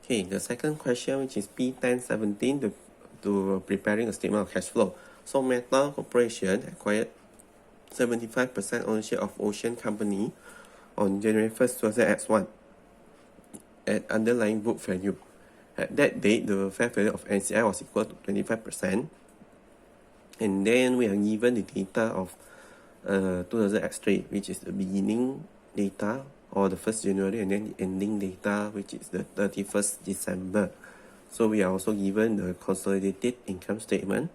Okay, the second question, which is P1017, to preparing a statement of cash flow. So Meta Corporation acquired 75% ownership of Ocean Company on January 1st, 2000X1 at underlying book value. At that date, the fair value of NCI was equal to 25%. And then we are given the data of 2000X3, which is the beginning data, or the 1st January, and then the ending data, which is the 31st December. So we are also given the consolidated income statement.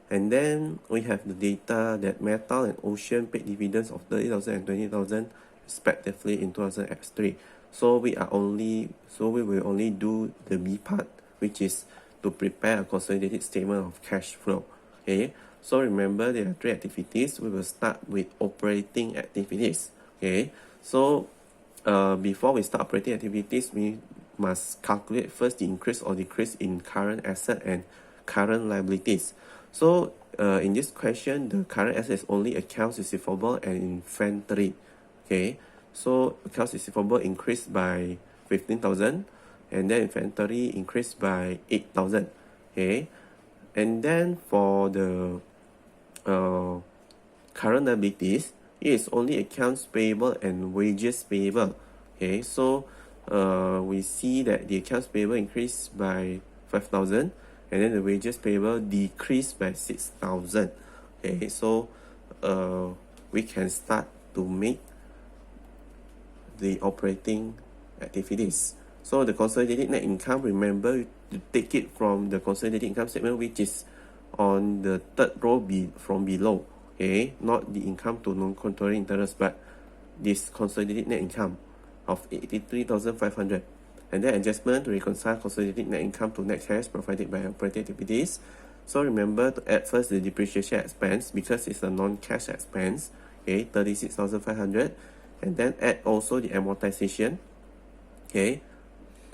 And then we have the data that Metal and Ocean paid dividends of 30,000 and 20,000 respectively in 2000X3. So we will only do the B part, which is to prepare a consolidated statement of cash flow. Okay, so remember there are three activities. We will start with operating activities. Okay, so before we start operating activities, we must calculate first the increase or decrease in current asset and current liabilities. So in this question, the current asset is only accounts receivable and inventory. Okay, so accounts receivable increased by 15,000, and then inventory increased by 8,000. Okay, and then for the current liabilities, it is only accounts payable and wages payable. Okay, so we see that the accounts payable increased by 5,000, and then the wages payable decreased by 6,000. Okay, so we can start to make the operating activities. So the consolidated net income, remember to take it from the consolidated income statement, which is on the third row from below. Okay, not the income to non-controlling interest, but this consolidated net income of 83,500. And then adjustment to reconcile consolidated net income to net cash provided by operating activities. So remember to add first the depreciation expense because it's a non-cash expense. Okay, 36,500. And then add also the amortization. Okay,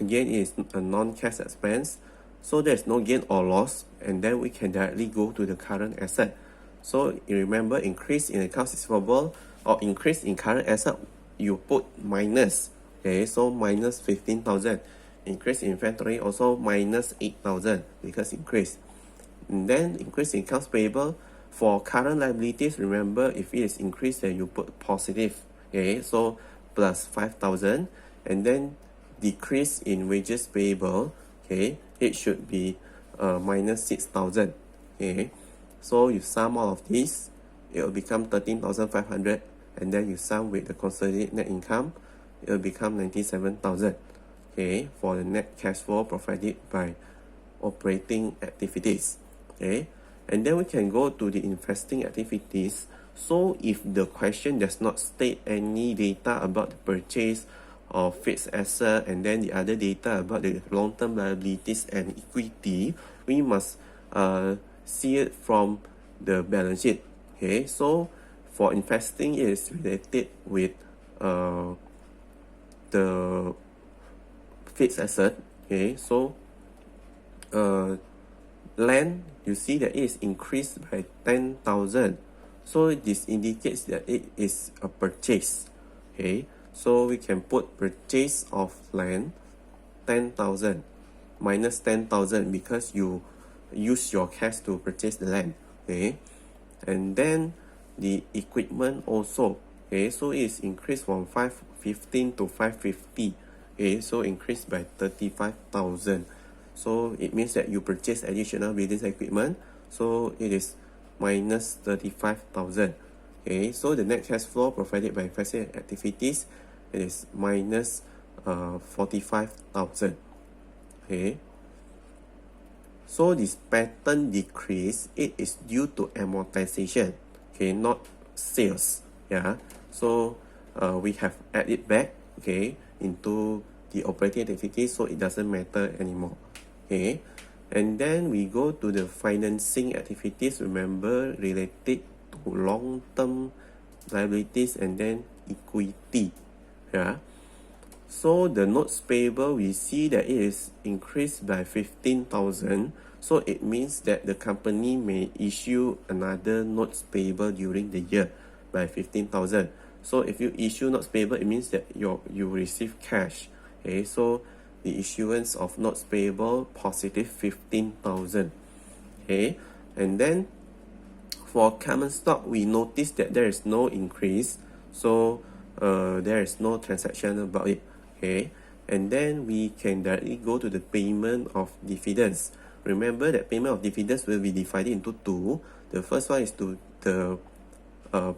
again it is a non-cash expense, so there's no gain or loss, and then we can directly go to the current asset. So you remember, increase in accounts receivable or increase in current asset, you put minus. Okay, so minus 15,000. Increase in inventory also minus 8,000 because increase. And then increase in accounts payable. For current liabilities, remember if it is increased, then you put positive. Okay, so plus 5,000. And then decrease in wages payable. Okay, it should be minus 6,000. Okay, so you sum all of these, it will become 13,500, and then you sum with the consolidated net income, it will become 97,000. Okay, for the net cash flow provided by operating activities. Okay, and then we can go to the investing activities. So if the question does not state any data about the purchase of fixed asset and then the other data about the long-term liabilities and equity, we must see it from the balance sheet. Okay, so for investing, it is related with the fixed asset. Okay, so land, you see that it is increased by 10,000. So this indicates that it is a purchase. Okay, so we can put purchase of land 10,000 minus 10,000 because you use your cash to purchase the land. Okay, and then the equipment also. Okay, so it is increased from 515 to 550. Okay, so increased by 35,000. So it means that you purchase additional business equipment, so it is minus 35,000. Okay, so the net cash flow provided by investing activities, it is minus 45,000. Okay, so this pattern decrease, it is due to amortization. Okay, not sales. Yeah, so we have added back, okay, into the operating activities, so it doesn't matter anymore. Okay, and then we go to the financing activities, remember, related to long-term liabilities and then equity. Yeah, so the notes payable, we see that it is increased by 15,000. So it means that the company may issue another notes payable during the year by 15,000. So if you issue notes payable, it means that you receive cash. Okay, so the issuance of notes payable positive 15,000. Okay, and then for common stock, we notice that there is no increase, so there is no transaction about it. Okay, and then we can directly go to the payment of dividends. Remember that payment of dividends will be divided into two. The first one is to the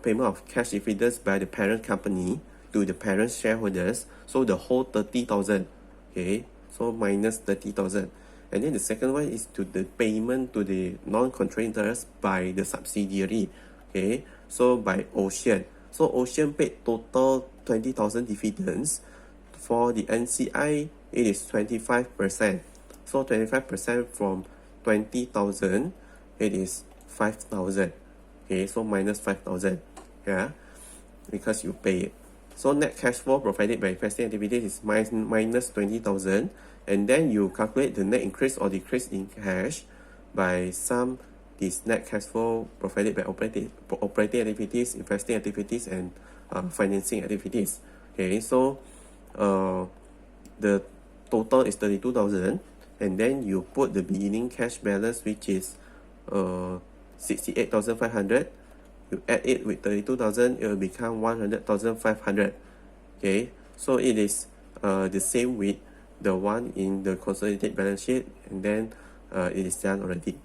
payment of cash dividends by the parent company to the parent shareholders, so the whole 30,000. Okay, so minus 30,000. And then the second one is to the payment to the non-controlling interest by the subsidiary. Okay, so by Ocean. So Ocean paid total 20,000 dividends. For the NCI, it is 25%. So 25% from 20,000, it is 5,000. Okay, so minus 5,000. Yeah, because you pay it. So net cash flow provided by investing activities is minus 20,000, and then you calculate the net increase or decrease in cash by sum this net cash flow provided by operating activities, investing activities, and financing activities. Okay, so the total is 32,000, and then you put the beginning cash balance, which is 68,500. You add it with 32,000, it will become 100,500. Okay, so it is the same with the one in the consolidated balance sheet, and then it is done already.